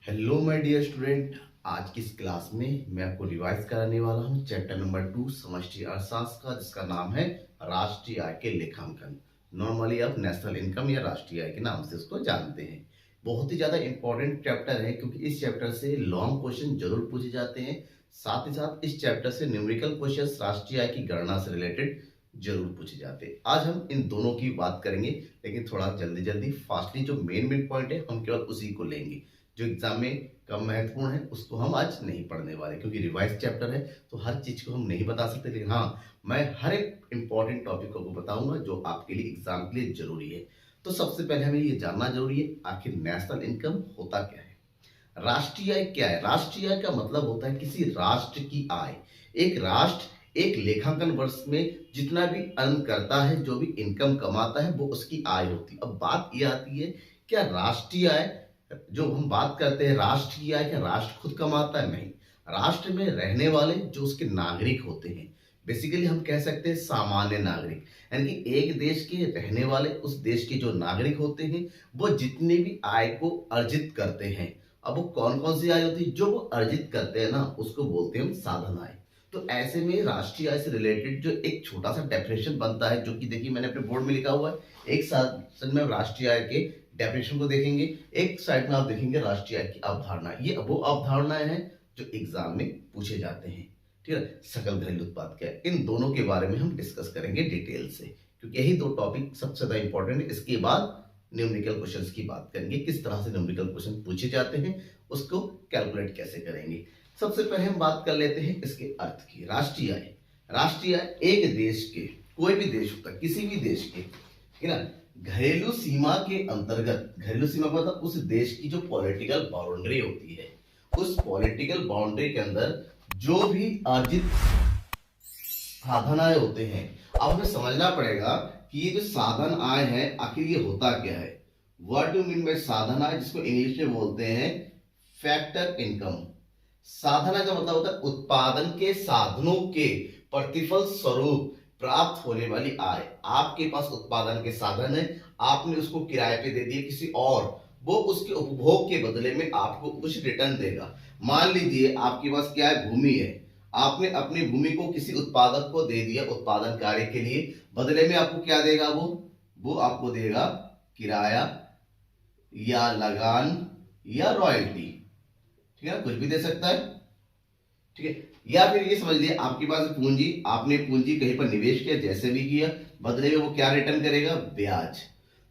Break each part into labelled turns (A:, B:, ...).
A: Hello my dear student. आज की इस क्लास में मैं आपको रिवाइज कराने वाला हूँ चैप्टर नंबर 2 समष्टि अर्थशास्त्र का, जिसका नाम है राष्ट्रीय आय के लेखांकन। नॉर्मली आप नेशनल इनकम या राष्ट्रीय आय के नाम से उसको जानते हैं। बहुत ही ज्यादा इंपॉर्टेंट चैप्टर है क्योंकि इस चैप्टर से लॉन्ग क्वेश्चन जरूर पूछे जाते हैं। साथ ही साथ इस चैप्टर से न्यूमेरिकल क्वेश्चन राष्ट्रीय आय की गणना से रिलेटेड जरूर पूछे जाते हैं। आज हम इन दोनों की बात करेंगे, लेकिन थोड़ा जल्दी जल्दी फास्टली जो मेन पॉइंट है हम केवल उसी को लेंगे। जो एग्जाम में कम महत्वपूर्ण है उसको हम आज नहीं पढ़ने वाले, क्योंकि रिवाइज चैप्टर है तो हर चीज को हम नहीं बता सकते। लेकिन हाँ, मैं हर एक इंपॉर्टेंट टॉपिक को बताऊंगा जो आपके लिए एग्जाम के लिए जरूरी है। तो सबसे पहले हमें ये जानना जरूरी है, आखिर नेशनल इनकम होता क्या है, राष्ट्रीय आय क्या है। राष्ट्रीय आय का मतलब होता है किसी राष्ट्र की आय। एक राष्ट्र एक लेखांकन वर्ष में जितना भी अर्न करता है, जो भी इनकम कमाता है, वो उसकी आय होती है। अब बात ये आती है, क्या राष्ट्रीय आय जो हम बात करते हैं राष्ट्र की आय, क्या राष्ट्र खुद कमाता है? नहीं, राष्ट्र में रहने वाले जो उसके नागरिक होते हैं, बेसिकली हम कह सकते हैं सामान्य नागरिक, यानी कि एक देश के रहने वाले उस देश के जो नागरिक होते हैं, वो जितने भी आय को अर्जित करते हैं। अब वो कौन कौन सी आय होती है जो वो अर्जित करते हैं ना, उसको बोलते हैं हम साधन आय। तो ऐसे में राष्ट्रीय आय से रिलेटेड जो एक छोटा सा डेफिनेशन बनता है, जो कि देखिए मैंने अपने बोर्ड में लिखा हुआ है। एक साथ में राष्ट्रीय आय के डेफिनेशन को देखेंगे, एक साइड में आप देखेंगे राष्ट्रीय आय की अवधारणा। ये वो अवधारणाएं हैं जो एग्जाम में पूछे जाते हैं। ठीक है, सकल घरेलू उत्पाद क्या है, इन दोनों के बारे में हम डिस्कस करेंगे डिटेल से, क्योंकि यही दो टॉपिक सबसे ज्यादा इंपॉर्टेंट है। इसके बाद न्यूमेरिकल क्वेश्चंस की बात करेंगे, किस तरह से न्यूमेरिकल क्वेश्चन पूछे जाते हैं, उसको कैलकुलेट कैसे करेंगे। सबसे पहले हम बात कर लेते हैं इसके अर्थ की। राष्ट्रीय आय, राष्ट्रीय आय एक देश के, कोई भी देश होता है, किसी भी देश के, ठीक है ना, घरेलू सीमा के अंतर्गत, घरेलू सीमा का मतलब उस देश की जो पॉलिटिकल बाउंड्री होती है, उस पॉलिटिकल बाउंड्री के अंदर जो भी अर्जित साधन आय होते हैं। अब हमें समझना पड़ेगा कि ये जो साधन आय है आखिर ये होता क्या है। व्हाट डू मीन बाय साधन आय, जिसको इंग्लिश में बोलते हैं फैक्टर इनकम। साधन आय का मतलब होता है उत्पादन के साधनों के प्रतिफल स्वरूप प्राप्त होने वाली आय। आपके पास उत्पादन के साधन है, आपने उसको किराए पे दे दिए किसी और, वो उसके उपभोग के बदले में आपको कुछ रिटर्न देगा। मान लीजिए आपके पास क्या है, भूमि है, आपने अपनी भूमि को किसी उत्पादक को दे दिया उत्पादन कार्य के लिए, बदले में आपको क्या देगा, वो आपको देगा किराया या लगान या रॉयल्टी। ठीक है, कुछ भी दे सकता है। ठीक है, या फिर ये समझ लिए आपके पास पूंजी, आपने पूंजी कहीं पर निवेश किया, जैसे भी किया, बदले में वो क्या रिटर्न करेगा, ब्याज।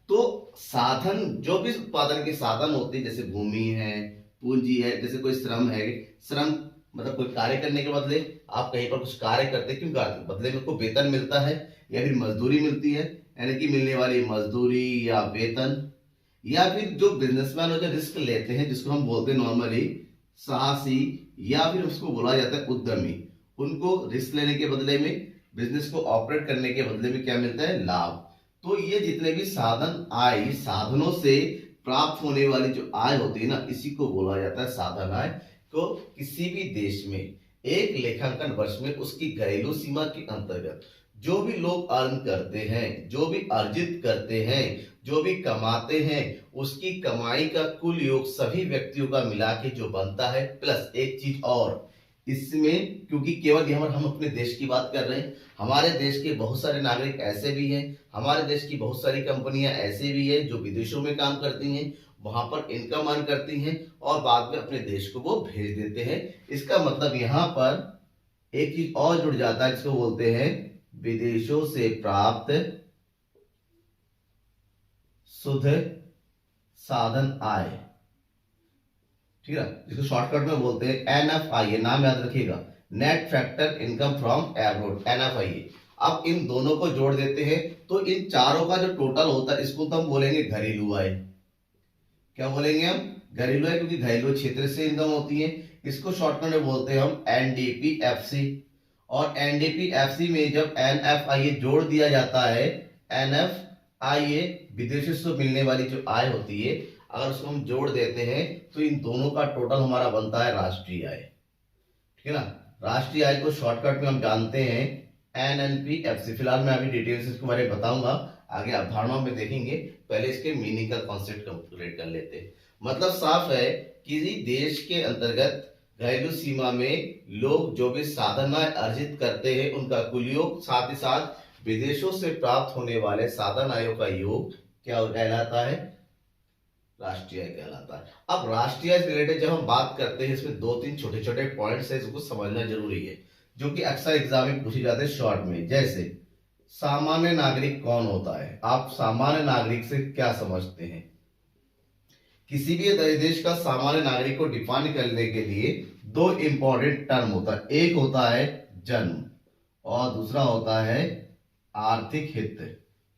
A: तो साधन, जो भी उत्पादन के साधन होते हैं, जैसे भूमि है, पूंजी है, जैसे कोई श्रम है, श्रम मतलब कोई कार्य करने के बदले आप कहीं पर कुछ कार्य करते, क्यों करते, बदले में आपको वेतन मिलता है या फिर मजदूरी मिलती है, यानी कि मिलने वाली मजदूरी या वेतन। या फिर जो बिजनेसमैन हो जो रिस्क लेते हैं, जिसको हम बोलते हैं नॉर्मली साहसी, या फिर उसको बोला जाता है उद्यमी, उनको रिस्क लेने के बदले में, बिजनेस को ऑपरेट करने के बदले में क्या मिलता है, लाभ। तो ये जितने भी साधन आय, साधनों से प्राप्त होने वाली जो आय होती है ना, इसी को बोला जाता है साधन आय। तो किसी भी देश में एक लेखांकन वर्ष में उसकी घरेलू सीमा के अंतर्गत जो भी लोग अर्न करते हैं, जो भी अर्जित करते हैं, जो भी कमाते हैं, उसकी कमाई का कुल योग सभी व्यक्तियों का मिला के जो बनता है, प्लस एक चीज और इसमें, क्योंकि केवल यहाँ हम अपने देश की बात कर रहे हैं, हमारे देश के बहुत सारे नागरिक ऐसे भी हैं, हमारे देश की बहुत सारी कंपनियां ऐसे भी हैं जो विदेशों में काम करती हैं, वहां पर इनकम अर्न करती हैं और बाद में अपने देश को वो भेज देते हैं। इसका मतलब यहाँ पर एक चीज और जुड़ जाता है, जिसको बोलते हैं विदेशों से प्राप्त शुद्ध साधन आय। ठीक है, जिसको शॉर्टकट में बोलते हैं NFI, नाम याद रखिएगा, net factor income from abroad, NFI। अब इन दोनों को जोड़ देते हैं तो इन चारों का जो टोटल होता है, इसको तो हम बोलेंगे घरेलू आय। क्या बोलेंगे हम, घरेलू आय, क्योंकि घरेलू क्षेत्र से इनकम होती है। इसको शॉर्टकट में बोलते हैं हम NDPFC। और NDPFC में जब NFI जोड़ दिया जाता है, NFI विदेशों से मिलने वाली जो आय होती है, अगर उसको हम जोड़ देते हैं तो इन दोनों का टोटल हमारा बनता है राष्ट्रीय आय। ठीक है ना, राष्ट्रीय आय को शॉर्टकट में हम जानते हैं NNPFC। फिलहाल मैं अभी डिटेल से इसके बारे में बताऊंगा, आगे अवधारणाओं में देखेंगे, पहले इसके मीनिंग का कॉन्सेप्ट कंप्लीट कर लेते हैं। मतलब साफ है किसी देश के अंतर्गत घरेलू सीमा में लोग जो भी साधन आय अर्जित करते हैं उनका कुल योग, साथ ही साथ विदेशों से प्राप्त होने वाले साधन आयों का योग क्या कहलाता है? राष्ट्रीय आय कहलाता है। अब राष्ट्रीय आय से रिलेटेड जब हम बात करते हैं, इसमें दो तीन छोटे छोटे पॉइंट्स है, इसको समझना जरूरी है, जो कि अक्सर एग्जाम में पूछे जाते हैं शॉर्ट में। जैसे सामान्य नागरिक कौन होता है? आप सामान्य नागरिक से क्या समझते हैं? किसी भी देश का सामान्य नागरिक को डिफाइन करने के लिए दो इंपॉर्टेंट टर्म होता है, एक होता है जन्म और दूसरा होता है आर्थिक हित।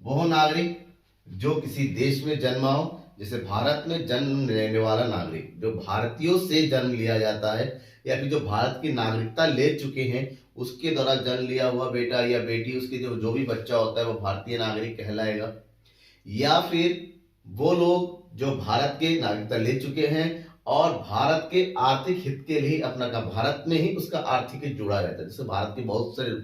A: वो नागरिक जो किसी देश में जन्मा हो, जैसे भारत में जन्म लेने वाला नागरिक, जो भारतीयों से जन्म लिया जाता है या फिर जो भारत की नागरिकता ले चुके हैं, उसके द्वारा जन्म लिया हुआ बेटा या बेटी, उसके जो भी बच्चा होता है वो भारतीय नागरिक कहलाएगा। या फिर वो लोग जो भारत के नागरिकता ले चुके हैं और भारत के आर्थिक हित के लिए अपना का भारत में ही उसका आर्थिक हित जुड़ा रहता है। जैसे भारत के बहुत सारे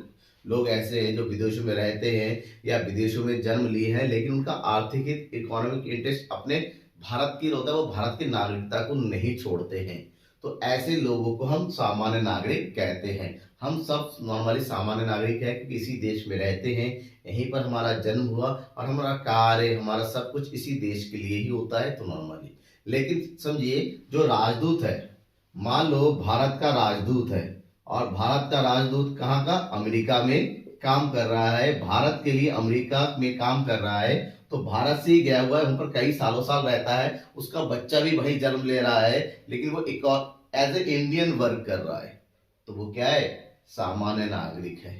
A: लोग ऐसे हैं जो विदेशों में रहते हैं या विदेशों में जन्म लिए हैं, लेकिन उनका आर्थिक हित, इकोनॉमिक इंटरेस्ट अपने भारत की होता है, वो भारत की नागरिकता को नहीं छोड़ते हैं। तो ऐसे लोगों को हम सामान्य नागरिक कहते हैं। हम सब नॉर्मली सामान्य नागरिक है कि किसी देश में रहते हैं, यहीं पर हमारा जन्म हुआ और हमारा कार्य, हमारा सब कुछ इसी देश के लिए ही होता है, तो नॉर्मली। लेकिन समझिए जो राजदूत है, मान लो भारत का राजदूत है और भारत का राजदूत कहाँ का? अमेरिका में काम कर रहा है, भारत के लिए अमेरिका में काम कर रहा है, तो भारत से ही गया हुआ है, वहां पर कई सालों साल रहता है, उसका बच्चा भी वहीं जन्म ले रहा है, लेकिन वो एक और एज ए इंडियन वर्क कर रहा है, तो वो क्या है? सामान्य नागरिक है।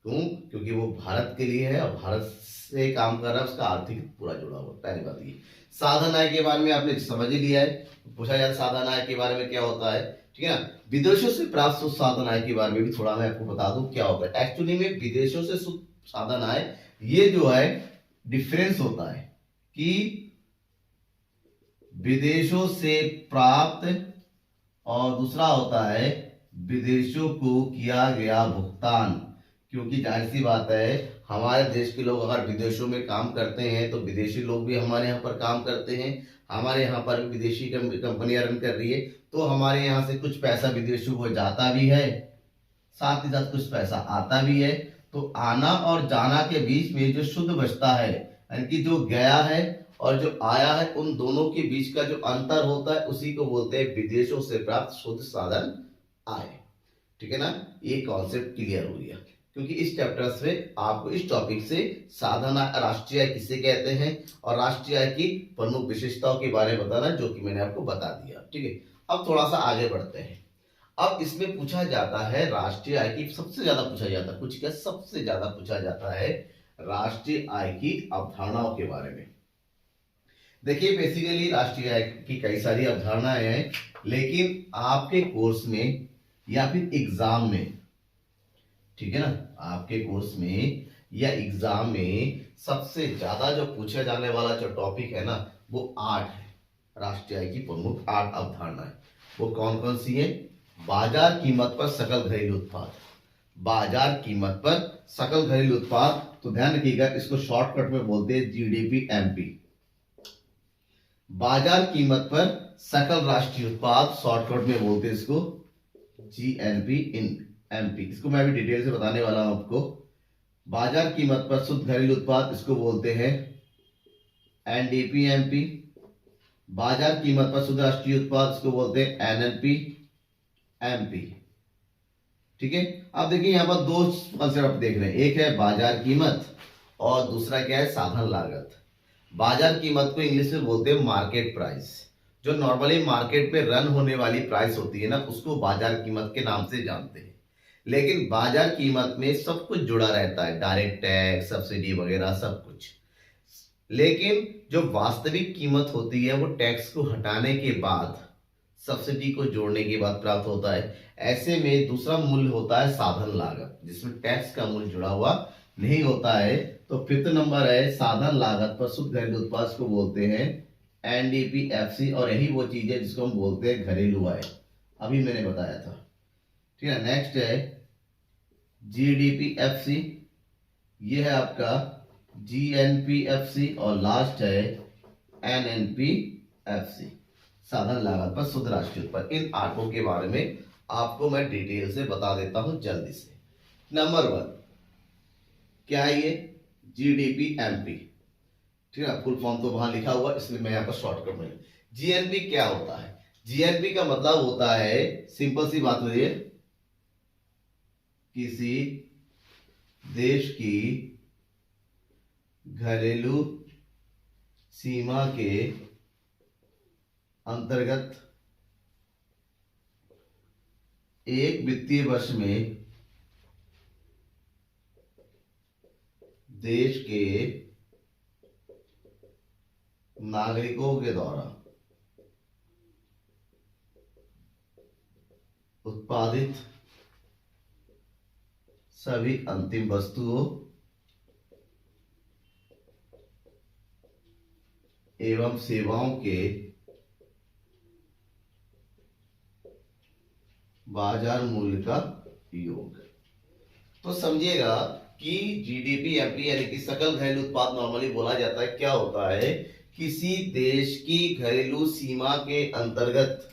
A: क्यों? क्योंकि वो भारत के लिए है और भारत से काम कर रहा है, उसका आर्थिक पूरा जुड़ा हुआ। पहली बात ये। साधन आय के बारे में आपने समझ ही लिया है, पूछा जाता साधन आय के बारे में क्या होता है, ठीक है ना। विदेशों से प्राप्त शुद्ध साधन आय के बारे में भी थोड़ा मैं आपको बता दूं क्या होता है। एक्चुअली में विदेशों से शुद्ध साधन आय, ये जो है डिफरेंस होता है कि विदेशों से प्राप्त और दूसरा होता है विदेशों को किया गया भुगतान। क्योंकि जाहिर सी बात है, हमारे देश के लोग अगर विदेशों में काम करते हैं तो विदेशी लोग भी हमारे यहाँ पर काम करते हैं, हमारे यहाँ पर विदेशी कंपनियां रन कर रही है, तो हमारे यहाँ से कुछ पैसा विदेशों को जाता भी है, साथ ही साथ कुछ पैसा आता भी है। तो आना और जाना के बीच में जो शुद्ध बचता है, यानी कि जो गया है और जो आया है, उन दोनों के बीच का जो अंतर होता है, उसी को बोलते हैं विदेशों से प्राप्त शुद्ध साधन आय। ठीक है ना, ये कॉन्सेप्ट क्लियर हो गया। क्योंकि इस चैप्टर से आपको इस टॉपिक से साधन आय, राष्ट्रीय आय किसे कहते हैं और राष्ट्रीय आय की प्रमुख विशेषताओं के बारे में बताना, जो कि मैंने आपको बता दिया। ठीक है, अब थोड़ा सा आगे बढ़ते हैं। अब इसमें पूछा जाता है राष्ट्रीय आय की, सबसे ज्यादा पूछा जाता है, कुछ क्या सबसे ज्यादा पूछा जाता है राष्ट्रीय आय की अवधारणाओं के बारे में। देखिए बेसिकली राष्ट्रीय आय की कई सारी अवधारणाएं हैं, लेकिन आपके कोर्स में या फिर एग्जाम में, ठीक है ना, आपके कोर्स में या एग्जाम में सबसे ज्यादा जो पूछा जाने वाला जो टॉपिक है ना, वो 8 है। राष्ट्रीय आय की प्रमुख 8 अवधारणाएं, वो कौन कौन सी है? बाजार कीमत पर सकल घरेलू उत्पाद, बाजार कीमत पर सकल घरेलू उत्पाद, तो ध्यान रखिएगा, इसको शॉर्टकट में बोलते हैं जीडीपी एमपी। बाजार कीमत पर सकल राष्ट्रीय उत्पाद, शॉर्टकट में बोलते हैं इसको जीएनपी इन एमपी। इसको मैं भी डिटेल से बताने वाला हूं आपको। बाजार कीमत पर शुद्ध घरेलू उत्पाद, इसको बोलते हैं एनडीपी एमपी। बाजार कीमत पर शुद्ध राष्ट्रीय उत्पाद, इसको बोलते हैं एनएलपी एमपी। ठीक है, अब देखिए यहां पर दो कंसेप्ट देख रहे हैं, एक है बाजार कीमत और दूसरा क्या है? साधन लागत। बाजार कीमत को इंग्लिश में बोलते हैं मार्केट प्राइस। जो नॉर्मली मार्केट में रन होने वाली प्राइस होती है ना, उसको बाजार कीमत के नाम से जानते हैं। लेकिन बाजार कीमत में सब कुछ जुड़ा रहता है, डायरेक्ट टैक्स, सब्सिडी वगैरह सब कुछ। लेकिन जो वास्तविक कीमत होती है वो टैक्स को हटाने के बाद, सब्सिडी को जोड़ने के बाद प्राप्त होता है। ऐसे में दूसरा मूल्य होता है साधन लागत, जिसमें टैक्स का मूल्य जुड़ा हुआ नहीं होता है। तो 5th नंबर है साधन लागत पर शुद्ध घरेलू उत्पाद को बोलते हैं एनडीपीएफसी, और यही वो चीज है जिसको हम बोलते हैं घरेलू आय, अभी मैंने बताया था। ठीक है, नेक्स्ट है जीडीपीएफसी, ये है आपका जीएनपीएफसी, और लास्ट है एनएनपीएफसी। साधन लागत पर शुद्ध राष्ट्रीय उत्पाद। इन आंकड़ों के बारे में आपको मैं डिटेल से बता देता हूं जल्दी से। नंबर 1 क्या है ये? जीडीपी एमपी, ठीक है। फुल फॉर्म तो वहां लिखा हुआ, इसलिए मैं यहाँ पर शॉर्टकट में। जीएनपी क्या होता है? जीएनपी का मतलब होता है, सिंपल सी बात है, किसी देश की घरेलू सीमा के अंतर्गत एक वित्तीय वर्ष में देश के नागरिकों के द्वारा उत्पादित सभी अंतिम वस्तुओं एवं सेवाओं के बाजार मूल्य का योग। तो समझिएगा कि जीडीपी एमपी यानी कि सकल घरेलू उत्पाद नॉर्मली बोला जाता है, क्या होता है? किसी देश की घरेलू सीमा के अंतर्गत,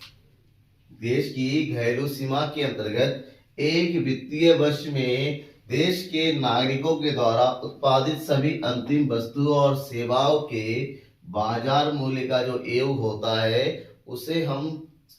A: देश की घरेलू सीमा के अंतर्गत एक वित्तीय वर्ष में देश के नागरिकों के द्वारा उत्पादित सभी अंतिम वस्तुओं और सेवाओं के बाजार मूल्य का जो योग होता है, उसे हम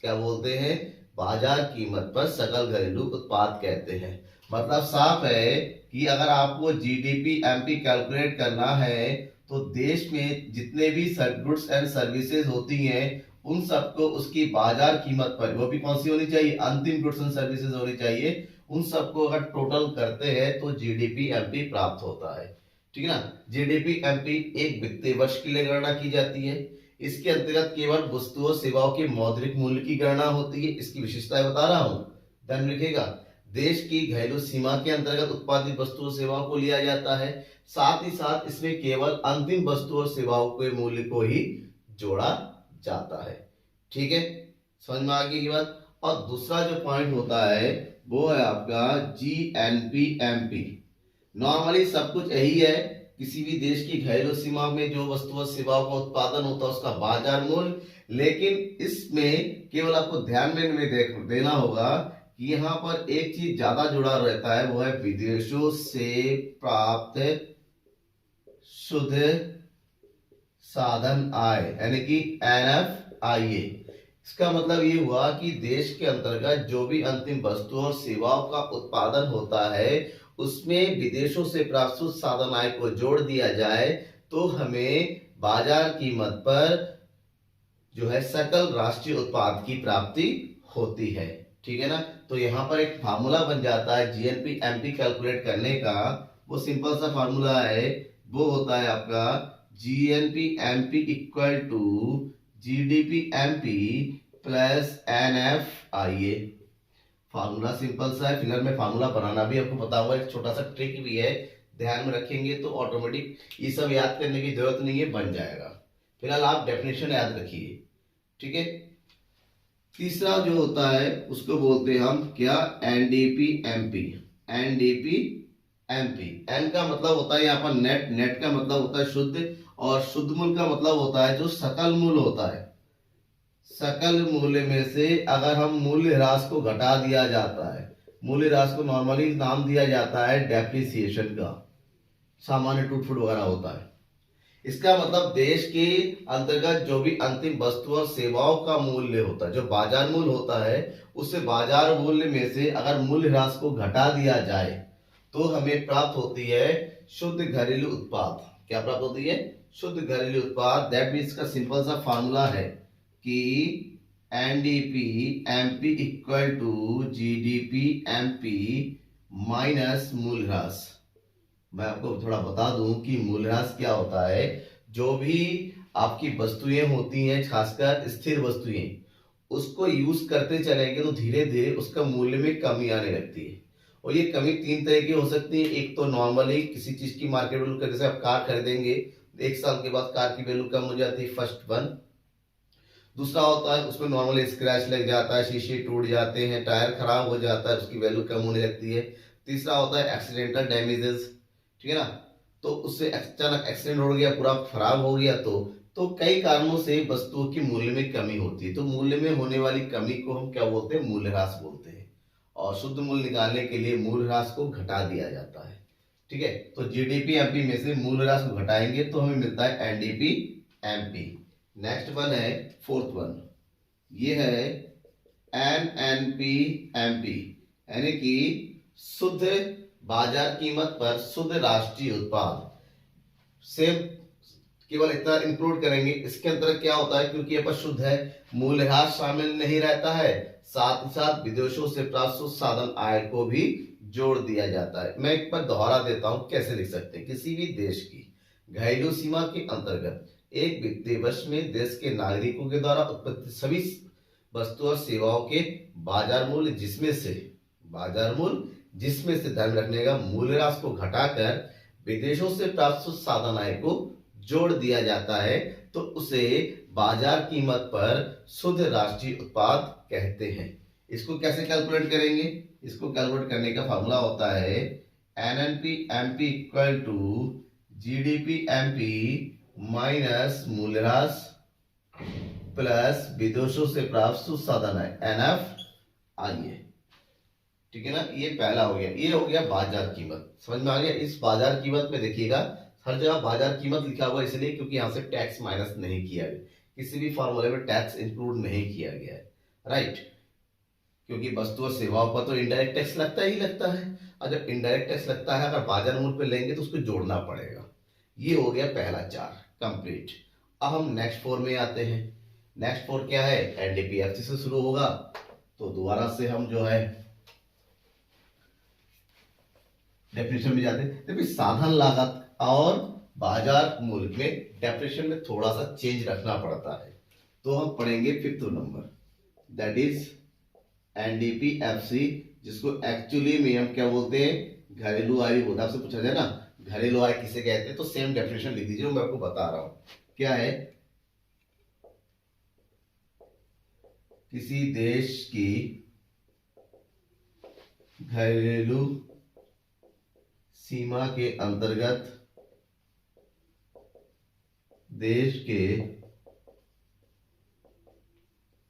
A: क्या बोलते हैं? बाजार कीमत पर सकल घरेलू उत्पाद कहते हैं। मतलब साफ है कि अगर आपको जीडीपी एमपी कैलकुलेट करना है तो देश में जितने भी गुड्स एंड सर्विसेज होती हैं उन सबको उसकी बाजार कीमत पर, वो भी कौन सी होनी चाहिए? अंतिम गुड्स एंड सर्विसेज होनी चाहिए। उन सबको अगर टोटल करते हैं तो जीडीपी एमपी प्राप्त होता है, ठीक है ना। जीडीपी एमपी एक वित्तीय वर्ष के लिए गणना की जाती है। इसके अंतर्गत केवल वस्तुओं सेवाओं के मौद्रिक मूल्य की गणना होती है। इसकी विशेषताएं बता रहा हूं, ध्यान लिखेगा। देश की घरेलू सीमा के अंतर्गत उत्पादित वस्तुओं सेवाओं को लिया जाता है, साथ ही साथ इसमें केवल अंतिम वस्तु और सेवाओं के मूल्य को ही जोड़ा जाता है, ठीक है। समझ में आ गई की बात। और दूसरा जो पॉइंट होता है वो है आपका जीएनपी एमपी। नॉर्मली सब कुछ यही है, किसी भी देश की घरेलू सीमा में जो वस्तु और सेवाओं का उत्पादन होता है उसका बाजार मूल्य, लेकिन इसमें केवल आपको ध्यान में देना होगा कि यहाँ पर एक चीज ज्यादा जुड़ा रहता है, वो है विदेशों से प्राप्त शुद्ध साधन आय यानी कि एनएफआईए। इसका मतलब ये हुआ कि देश के अंतर्गत जो भी अंतिम वस्तुओं और सेवाओं का उत्पादन होता है उसमें विदेशों से प्राप्त शुद्ध साधन आय को जोड़ दिया जाए तो हमें बाजार कीमत पर जो है सकल राष्ट्रीय उत्पाद की प्राप्ति होती है, ठीक है ना। तो यहाँ पर एक फार्मूला बन जाता है जीएनपी एमपी कैलकुलेट करने का। वो सिंपल सा फार्मूला है, वो होता है आपका GNP MP equal to GDP MP plus NFIA. Formula simple सा है, फिलहाल में फार्मूला बनाना भी आपको पता हुआ, एक छोटा सा ट्रिक भी है, ध्यान में रखेंगे तो ऑटोमेटिक ये सब याद करने की जरूरत नहीं है, बन जाएगा। फिलहाल आप डेफिनेशन याद रखिए, ठीक है। तीसरा जो होता है उसको बोलते हैं हम क्या? NDP MP. NDP MP, N का मतलब होता है यहाँ पर नेट, नेट का मतलब होता है शुद्ध, और शुद्ध मूल्य का मतलब होता है जो सकल मूल्य होता है। सकल मूल्य में से अगर हम मूल्य ह्रास को घटा दिया जाता है, मूल्य ह्रास को नॉर्मली नाम दिया जाता है डेप्रिसिएशन का, सामान्य टूट फूट वगैरह होता है। इसका मतलब देश के अंतर्गत जो भी अंतिम वस्तु और सेवाओं का मूल्य होता है, जो बाजार मूल्य होता है, उससे बाजार मूल्य में से अगर मूल्य ह्रास को घटा दिया जाए तो हमें प्राप्त होती है शुद्ध घरेलू उत्पाद। क्या प्राप्त होती है? शुद्ध घरेलू उत्पाद। दैट मीन्स का सिंपल सा फॉर्मूला है कि NDP MP equal to GDP MP minus मूल्यह्रास। मैं आपको थोड़ा बता दूं कि मूल्यह्रास क्या होता है। जो भी आपकी वस्तुएं होती हैं, खासकर स्थिर वस्तुएं, उसको यूज करते चलेंगे तो धीरे धीरे उसका मूल्य में कमी आने लगती है। और ये कमी तीन तरह की हो सकती है। एक तो नॉर्मली किसी चीज की मार्केट वैल्यू का, जैसे आप कार खरीदेंगे, एक साल के बाद कार की वैल्यू कम हो जाती है, फर्स्ट वन। दूसरा होता है उसमें नॉर्मली स्क्रैच लग जाता है, शीशे टूट जाते हैं, टायर खराब हो जाता है, उसकी वैल्यू कम होने लगती है। तीसरा होता है एक्सीडेंटल डैमेजेस, ठीक है ना। तो उससे अचानक एक्सीडेंट हो गया, पूरा खराब हो गया, तो तो कई कारणों से वस्तुओं की मूल्य में कमी होती है, तो मूल्य में होने वाली कमी को हम क्या बोलते हैं, मूल्यह्रास बोलते हैं। और शुद्ध मूल्य निकालने के लिए मूल्यह्रास को घटा दिया जाता है। ठीक है, तो जीडीपी एमपी में से मूल्यह्रास को घटाएंगे तो हमें मिलता है एनडीपी एमपी। नेक्स्ट वन है फोर्थ वन, ये है एनएनपी एमपी, यानी कि शुद्ध बाजार कीमत पर शुद्ध राष्ट्रीय उत्पाद से केवल इतना इंक्लूड करेंगे। इसके अंदर क्या होता है, क्योंकि ये शुद्ध है, मूल्यह्रास शामिल नहीं रहता है, साथ ही साथ विदेशों से प्राप्त शुद्ध साधन आय को भी जोड़ दिया जाता है। मैं एक बार दोहरा देता हूं, कैसे लिख सकते हैं। किसी भी देश की घरेलू सीमा के अंतर्गत एक वित्तीय वर्ष में देश के नागरिकों के द्वारा उत्पत्ति सभी वस्तु और सेवाओं के बाजार मूल्य जिसमें से ध्यान रखने का मूल्यह्रास को घटाकर विदेशों से प्राप्त शुद्ध साधन आय को जोड़ दिया जाता है, तो उसे बाजार कीमत पर शुद्ध राष्ट्रीय उत्पाद कहते हैं। इसको कैसे कैलकुलेट करेंगे, इसको कैलकुलेट करने का फॉर्मूला होता है NNP MP equal to GDP MP minus मूल्यह्रास प्लस विदेशों से प्राप्त शुद्ध साधन आय एनएफ आइए। ठीक है ना, ये पहला हो गया, ये हो गया बाजार कीमत। समझ में आ गया। इस बाजार कीमत में देखिएगा हर जगह बाजार कीमत लिखा हुआ, इसलिए क्योंकि यहां से टैक्स माइनस नहीं किया गया, किसी भी फॉर्मूले में टैक्स इंक्लूड नहीं किया गया है, राइट। क्योंकि वस्तु और सेवाओं पर तो इनडायरेक्ट टैक्स लगता ही लगता है, और जब इनडायरेक्ट टैक्स लगता है अगर बाजार मूल्य पे लेंगे तो उसको जोड़ना पड़ेगा। ये हो गया पहला चार कंप्लीट। अब हम नेक्स्ट फोर में आते हैं। नेक्स्ट फोर क्या है, एनडीपीएफसी से शुरू होगा, तो दोबारा से हम जो है डेफिनेशन में जाते हैं। देखिए साधन लागत और बाजार मूल्य में डेफिनेशन में थोड़ा सा चेंज रखना पड़ता है, तो हम पढ़ेंगे fifth number, that is NDPFC, जिसको एक्चुअली में हम क्या बोलते हैं, घरेलू आय बोलते हैं। आपसे पूछा जाए ना घरेलू आय किसे कहते हैं, तो सेम डेफिनेशन लिख दीजिए, मैं आपको बता रहा हूं क्या है। किसी देश की घरेलू सीमा के अंतर्गत देश के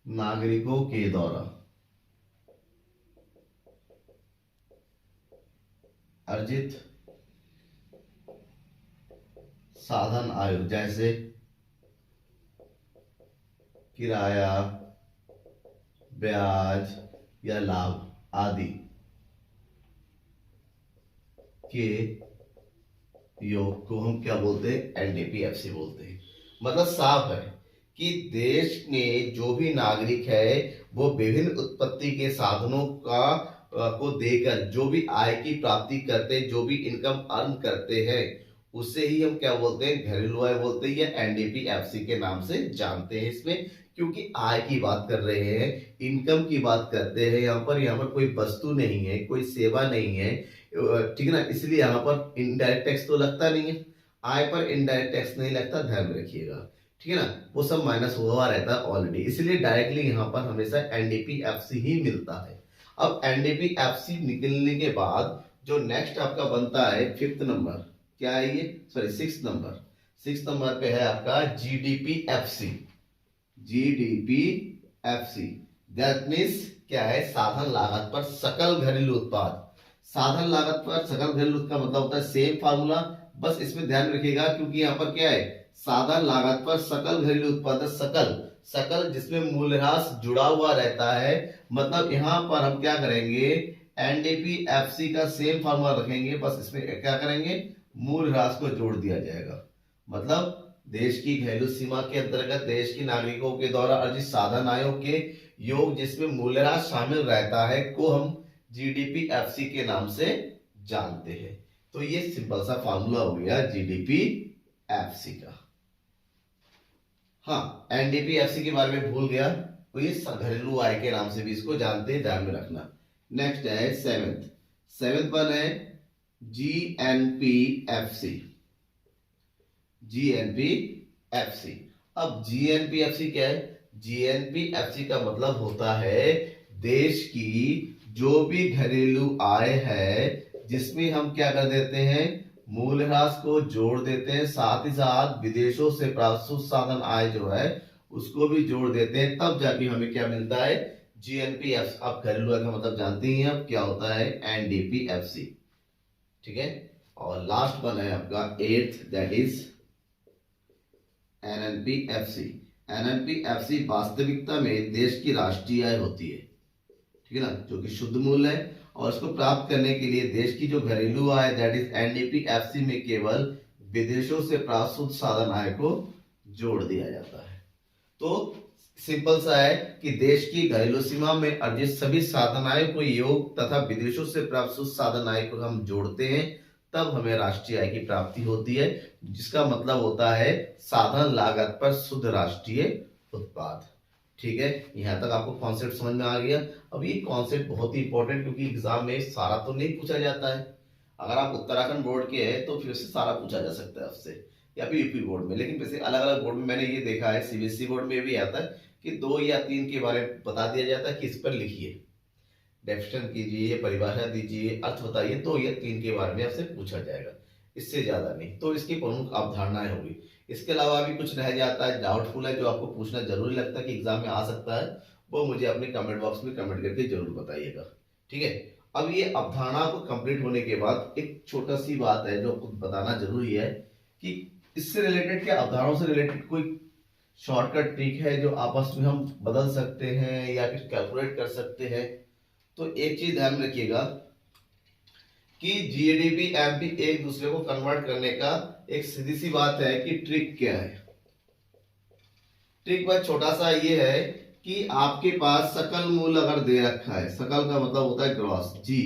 A: नागरिकों के द्वारा अर्जित साधन आय जैसे किराया, ब्याज या लाभ आदि के योग को हम क्या बोलते हैं, एनडीपीएफसी बोलते हैं। मतलब साफ है कि देश में जो भी नागरिक है वो विभिन्न उत्पत्ति के साधनों को देकर जो भी आय की प्राप्ति करते हैं, जो भी इनकम अर्न करते हैं, उसे ही हम क्या बोलते हैं, घरेलू आय बोलते हैं या एनडीपीएफसी के नाम से जानते हैं। इसमें क्योंकि आय की बात कर रहे हैं, इनकम की बात करते हैं, यहाँ पर कोई वस्तु नहीं है, कोई सेवा नहीं है, ठीक है ना, इसलिए यहाँ पर इनडायरेक्ट टैक्स तो लगता नहीं है, आय पर इनडायरेक्ट टैक्स नहीं लगता, ध्यान में रखिएगा। ठीक है ना, वो सब माइनस हुआ रहता है ऑलरेडी, इसलिए डायरेक्टली यहाँ पर हमेशा एनडीपीएफसी ही मिलता है। अब एनडीपीएफसी निकलने के बाद जो नेक्स्ट आपका बनता है फिफ्थ नंबर, क्या है ये, सॉरी सिक्स नंबर पे है आपका जीडीपीएफसी। जीडीपीएफसी दैट मीन्स क्या है, साधन लागत पर सकल घरेलू उत्पाद। साधन लागत पर सकल घरेलू उत्पाद का मतलब होता है सेम फार्मूला, बस इसमें ध्यान रखिएगा क्योंकि यहाँ पर क्या है, साधन लागत पर सकल घरेलू उत्पाद, सकल जिसमें मूल्यह्रास जुड़ा हुआ रहता है। मतलब यहाँ पर हम क्या करेंगे, एनडीपीएफसी का सेम फार्मूला रखेंगे, बस इसमें क्या करेंगे, मूल्यह्रास को जोड़ दिया जाएगा। मतलब देश की घरेलू सीमा के अंतर्गत देश के नागरिकों के द्वारा अर्जित साधन आयों के योग जिसमें मूल्यह्रास शामिल रहता है को हम जीडीपीएफसी के नाम से जानते हैं। तो ये सिंपल सा फार्मूला हो गया जीडीपीएफसी का। हाँ, एनडीपीएफसी के बारे में भूल गया, तो ये घरेलू आय के नाम से भी इसको जानते हैं, ध्यान में रखना। नेक्स्ट है सेवेंथ वन है जीएनपीएफसी। अब जीएनपीएफसी क्या है, जीएनपीएफसी का मतलब होता है देश की जो भी घरेलू आय है जिसमें हम क्या कर देते हैं, मूल्यह्रास को जोड़ देते हैं, साथ ही साथ विदेशों से प्राप्त शुद्ध साधन आय जो है उसको भी जोड़ देते हैं, तब जाके हमें क्या मिलता है, जीएनपीएफ। आप घरेलू आय का मतलब जानते ही हैं अब क्या होता है, एनडीपीएफसी। ठीक है, और लास्ट वन है आपका 8th, दैट इज एनएनपीएफसी। एनएनपीएफसी वास्तविकता में देश की राष्ट्रीय आय होती है, ठीक है ना, जो कि शुद्ध मूल्य है, और इसको प्राप्त करने के लिए देश की जो घरेलू आय दैट इज एनडीपीएफसी में केवल विदेशों से प्राप्त शुद्ध साधन आय को जोड़ दिया जाता है। तो सिंपल सा है कि देश की घरेलू सीमा में अर्जित सभी साधन आय को योग तथा विदेशों से प्राप्त शुद्ध साधन आय को हम जोड़ते हैं, तब हमें राष्ट्रीय आय की प्राप्ति होती है, जिसका मतलब होता है साधन लागत पर शुद्ध राष्ट्रीय उत्पाद। ठीक है, यहां तक आपको कॉन्सेप्ट समझ में आ गया। अब ये कॉन्सेप्ट बहुत ही इंपॉर्टेंट, क्योंकि एग्जाम में सारा तो नहीं पूछा जाता है। अगर आप उत्तराखंड बोर्ड के हैं तो फिर से सारा पूछा जा सकता है आपसे, या फिर यूपी बोर्ड में, लेकिन वैसे अलग अलग बोर्ड में मैंने ये देखा है, सीबीएसई बोर्ड में भी आता है कि 2 या 3 के बारे में बता दिया जाता है कि इस पर लिखिए, डेफिनेशन कीजिए, परिभाषा दीजिए, अर्थ बताइए, 2 या 3 के बारे में आपसे पूछा जाएगा, इससे ज्यादा नहीं। तो इसकी प्रमुख अवधारणाएं होगी। इसके अलावा भी कुछ रह जाता है, डाउटफुल है, जो आपको पूछना जरूरी लगता है कि एग्जाम में आ सकता है, वो मुझे अपने कमेंट बॉक्स में कमेंट करके जरूर बताइएगा। ठीक है, अब ये अवधारणा को कंप्लीट होने के बाद एक छोटा सी बात है जो बताना जरूरी है कि इससे रिलेटेड क्या, अवधारणाओं से रिलेटेड कोई शॉर्टकट ट्रिक है जो आपस में हम बदल सकते हैं या फिर कैलकुलेट कर सकते हैं। तो एक चीज ध्यान रखिएगा कि जीडीपी एमपी एक दूसरे को कन्वर्ट करने का एक सीधी सी बात है कि ट्रिक क्या है। ट्रिक बहुत छोटा सा ये है कि आपके पास सकल मूल्य अगर दे रखा है, सकल का मतलब होता है ग्रॉस जी,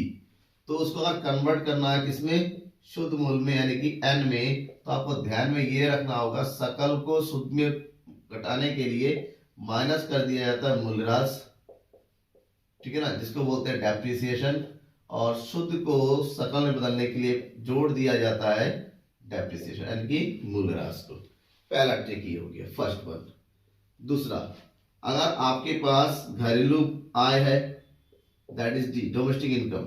A: तो उसको अगर कन्वर्ट करना है किसमें, शुद्ध मूल्य में, यानी कि एन में, तो आपको ध्यान में ये रखना होगा सकल को शुद्ध में घटाने के लिए माइनस कर दिया जाता है मूल्यह्रास, ठीक है ना, जिसको बोलते हैं डेप्रिसिएशन, और शुद्ध को सकल में बदलने के लिए जोड़ दिया जाता है डेप्रिसिएशन, यानी कि मूल्यह्रास को। पहला ट्रिक ये हो गया, फर्स्ट वन। दूसरा, अगर आपके पास घरेलू आय है that is D domestic income,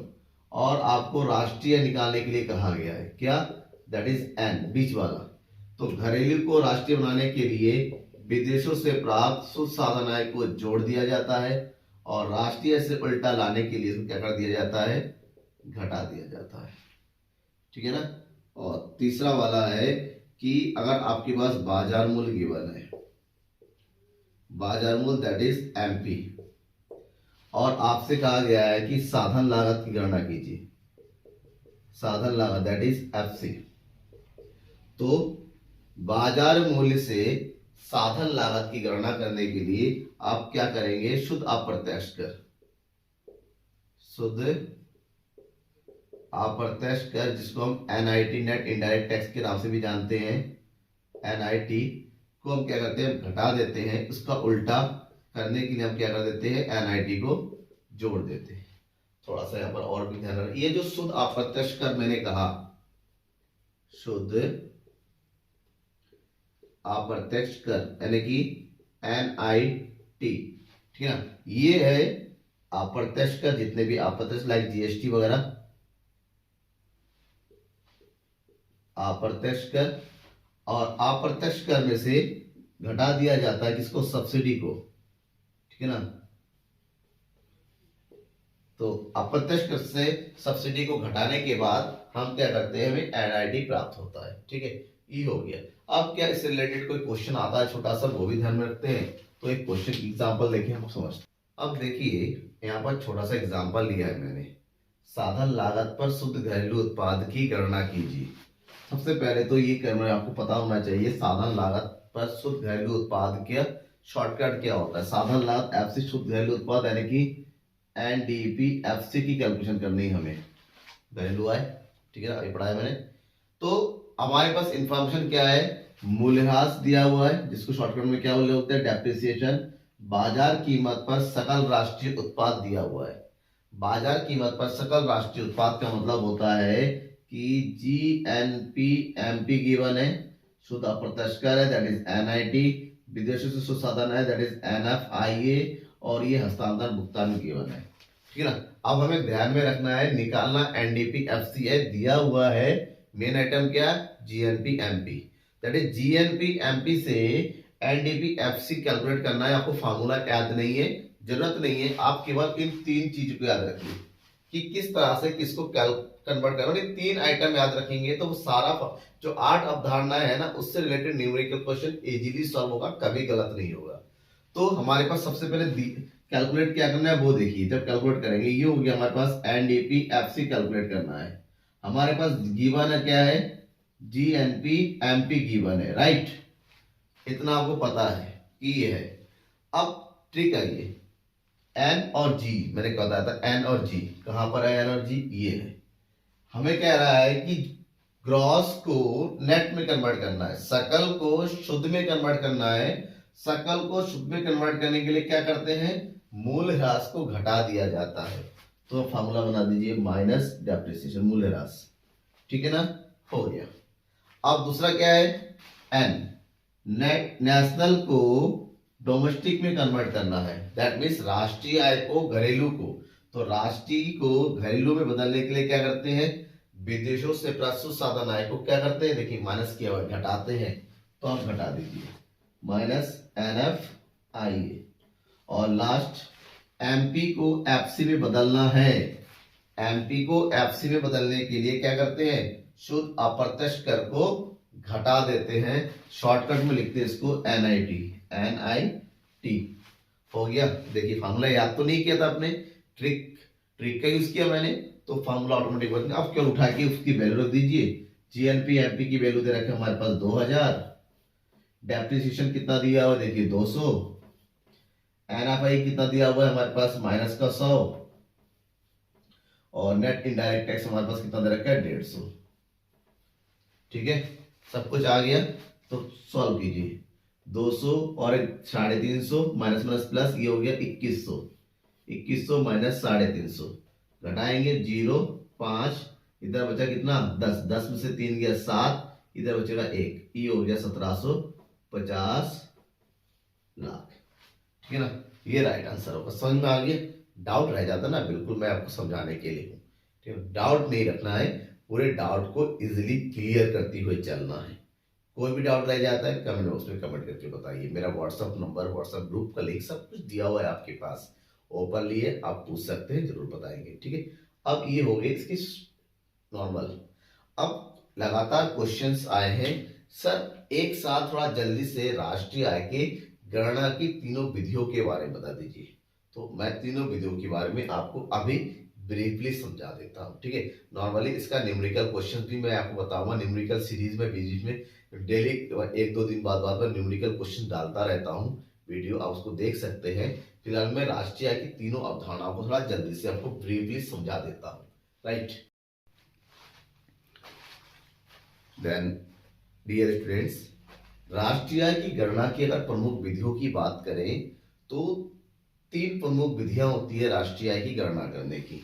A: और आपको राष्ट्रीय निकालने के लिए कहा गया है, क्या, दैट इज एन, बीच वाला, तो घरेलू को राष्ट्रीय बनाने के लिए विदेशों से प्राप्त शुद्ध साधन आय को जोड़ दिया जाता है, और राष्ट्रीय से उल्टा लाने के लिए क्या कर दिया जाता है, घटा दिया जाता है। ठीक है ना। और तीसरा वाला है कि अगर आपके पास बाजार मूल्य गिवन है, बाजार मूल्य दैट इज एमपी, और आपसे कहा गया है कि साधन लागत की गणना कीजिए, साधन लागत दैट इज एफसी, तो बाजार मूल्य से साधन लागत की गणना करने के लिए आप क्या करेंगे, शुद्ध अप्रत्यक्ष कर, शुद्ध अप्रत्यक्ष कर, जिसको हम एनआईटी नेट इनडायरेक्ट टैक्स के नाम से भी जानते हैं, एनआईटी को हम क्या करते हैं, घटा देते हैं, उसका उल्टा करने के लिए हम क्या कर देते हैं, एनआईटी को जोड़ देते हैं। थोड़ा सा यहाँ पर और भी ध्यान रखना, ये जो शुद्ध अप्रत्यक्ष कर मैंने कहा, शुद्ध अप्रत्यक्ष कर यानी कि एनआईटी, ठीक है ना, ये है अप्रत्यक्ष कर, जितने भी अप्रत्यक्ष लाइक जीएसटी वगैरह, अप्रत्यक्ष कर, और अप्रत्यक्ष कर में से घटा दिया जाता है किसको, सब्सिडी को, ठीक है ना, तो अप्रत्यक्ष कर से सब्सिडी को घटाने के बाद हम क्या करते हैं, हमें एनआईटी प्राप्त होता है। ठीक है, ये हो गया। अब क्या इससे रिलेटेड कोई क्वेश्चन आता है छोटा सा, वो भी ध्यान में रखते हैं, तो एक क्वेश्चन एग्जांपल देखिए हम समझते। अब देखिए यहाँ पर छोटा सा एग्जांपल लिया है मैंने, साधन लागत पर शुद्ध घरेलू उत्पाद की गणना कीजिए। सबसे पहले तो ये करना आपको पता होना चाहिए, साधन लागत पर शुद्ध घरेलू उत्पाद का शॉर्टकट क्या होता है। साधन लागत एफसी शुद्ध घरेलू उत्पाद यानी कि एनडीपीएफसी की कैलकुलेशन करनी है हमें, घरेलू आय, ठीक है ना, ये पढ़ा है मैंने। तो हमारे पास इंफॉर्मेशन क्या है, मूल्यह्रास दिया हुआ है, जिसको शॉर्टकट में क्या बोलते हैं, डेप्रिसिएशन, बाजार कीमत पर सकल राष्ट्रीय उत्पाद दिया हुआ है। बाजार कीमत पर सकल राष्ट्रीय उत्पाद का मतलब होता है कि जीएनपीएमपी गिवन है, शुद्ध अप्रत्यक्ष कर है दैट इज एनआईटी, विदेशों से शुद्ध साधन है दैट इज एनएफआईए, और ये हस्तांतरण भुगतान गिवन है। ठीक है ना। अब हमें ध्यान में रखना है, निकालना एनडीपीएफसी है, दिया हुआ है मेन आइटम क्या है, GNP MP, that is GNP MP से एनडीपी एफसी कैलकुलेट करना है। आपको फार्मूला याद नहीं है, जरूरत नहीं है, आप केवल इन तीन चीज को याद रखिए कि किस तरह से किसको कन्वर्ट करना। तीन आइटम याद रखेंगे तो वो सारा जो 8 अवधारणाएं है ना, उससे related numerical question easily solve होगा, कभी गलत नहीं होगा। तो हमारे पास सबसे पहले कैलकुलेट क्या करना है वो देखिए। जब कैलकुलेट करेंगे, ये हो गया हमारे पास एनडीपी एफसी कैलकुलेट करना है। हमारे पास गिवन है क्या है, जीएनपी एमपी गिवन है, राइट। इतना आपको पता है कि ये है। अब ट्रिक है ये, एन और जी, मैंने बताया था एन और जी, कहां पर है एन और जी, ये है। हमें कह रहा है कि ग्रॉस को नेट में कन्वर्ट करना है, सकल को शुद्ध में कन्वर्ट करना है। सकल को शुद्ध में कन्वर्ट करने के लिए क्या करते हैं, मूल ह्रास को घटा दिया जाता है। तो फॉर्मूला बना दीजिए माइनस डेप्रिसिएशन, मूल ह्रास, ठीक है ना, हो गया। अब दूसरा क्या है, एन, नेशनल को डोमेस्टिक में कन्वर्ट करना है, दैट मीन्स राष्ट्रीय आय को घरेलू को। तो राष्ट्रीय को घरेलू में बदलने के लिए क्या करते हैं, विदेशों से प्रस्तुत साधन आय को क्या करते हैं, देखिए माइनस किया हुआ घटाते हैं, तो आप घटा दीजिए माइनस एनएफ आई। और लास्ट एमपी को एफसी में बदलना है। एमपी को एफसी में बदलने के लिए क्या करते हैं, शुद्ध अप्रत्यक्ष कर को घटा देते हैं, शॉर्टकट में लिखते हैं इसको एनआईटी, एनआईटी, हो गया। देखिए फार्मूला याद तो नहीं किया था आपने, ट्रिक का यूज किया मैंने, तो फार्मूला ऑटोमेटिक बन गया। अब क्या उठा के उसकी वैल्यू रख दीजिए। जीएनपी एमपी की वैल्यू दे रखे हमारे पास 2000, डेप्रिसिएशन कितना दिया हुआ देखिए 200, एनएफआई कितना दिया हुआ है हमारे पास माइनस का 100, और नेट इनडायरेक्ट टैक्स हमारे पास कितना दे रखा है 150। ठीक है, सब कुछ आ गया, तो सॉल्व कीजिए। 200 और 350 माइनस माइनस प्लस, ये हो गया 2100, 2100 माइनस 350, घटाएंगे 0 5, इधर बचा कितना 10, 10 में से 3 गया 7, इधर बचेगा 1, ये हो गया 1750 लाख। ठीक है ना, ये राइट आंसर होगा। समझ में आ गया, डाउट रह जाता ना, बिल्कुल मैं आपको समझाने के लिए हूँ, ठीक है, डाउट नहीं रखना है, पूरे डाउट को इजीली क्लियर करते हुए चलना है। कोई भी डाउट रह जाता है कमेंट बॉक्स में कमेंट करके बताइए। मेरा व्हाट्सअप नंबर, व्हाट्सअप ग्रुप का लिंक सब कुछ दिया हुआ है आपके पास, ओपन लिए आप पूछ सकते हैं, जरूर बताएंगे। ठीक है, अब ये हो गए इसकी नॉर्मल। अब लगातार क्वेश्चंस आए हैं, सर एक साथ थोड़ा जल्दी से राष्ट्रीय आय के गणना की तीनों विधियों के बारे में बता दीजिए। तो मैं तीनों विधियों के बारे में आपको अभी ब्रीफली समझा देता हूँ। ठीक है, नॉर्मली इसका न्यूमेरिकल क्वेश्चन भी मैं आपको बताऊंगा, न्यूमेरिकल सीरीज में बीच में डेली 1-2 दिन बाद न्यूमेरिकल क्वेश्चन डालता रहता हूँ, वीडियो आप उसको देख सकते हैं। फिलहाल मैं राष्ट्रीय आय की तीनों अवधारणाओं को थोड़ा जल्दी से आपको ब्रीफली समझा देता हूँ, राइट। देन डियर स्टूडेंट्स, राष्ट्रीय आय की गणना की अगर प्रमुख विधियों की बात करें तो 3 प्रमुख विधियां होती है राष्ट्रीय आय की गणना करने की।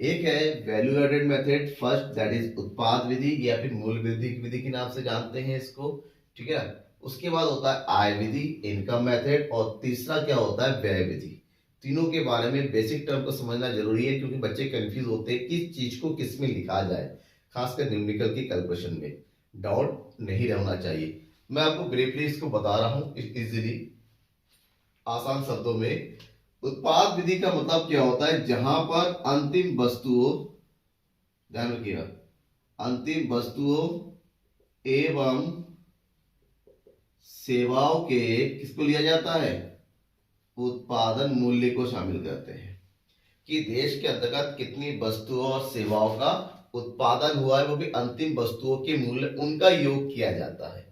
A: एक है value added method, first that is उत्पाद विधि या फिर मूल वृद्धि विधि के नाम से जानते हैं इसको। ठीक है, उसके बाद होता है आय विधि, इनकम मेथड, और तीसरा क्या होता है व्यय विधि। तीनों के बारे में बेसिक टर्म को समझना जरूरी है, क्योंकि बच्चे कंफ्यूज होते हैं किस चीज को किस में लिखा जाए, खासकर न्यूमेरिकल की कैलकुलेशन में डाउट नहीं रहना चाहिए। मैं आपको ब्रीफली इसको बता रहा हूं इजीली आसान शब्दों में। उत्पाद विधि का मतलब क्या होता है, जहां पर अंतिम वस्तुओं, ध्यान रखिएगा, अंतिम वस्तुओं एवं सेवाओं के किसको लिया जाता है, उत्पादन मूल्य को शामिल करते हैं, कि देश के अंतर्गत कितनी वस्तुओं और सेवाओं का उत्पादन हुआ है, वो भी अंतिम वस्तुओं के मूल्य, उनका योग किया जाता है।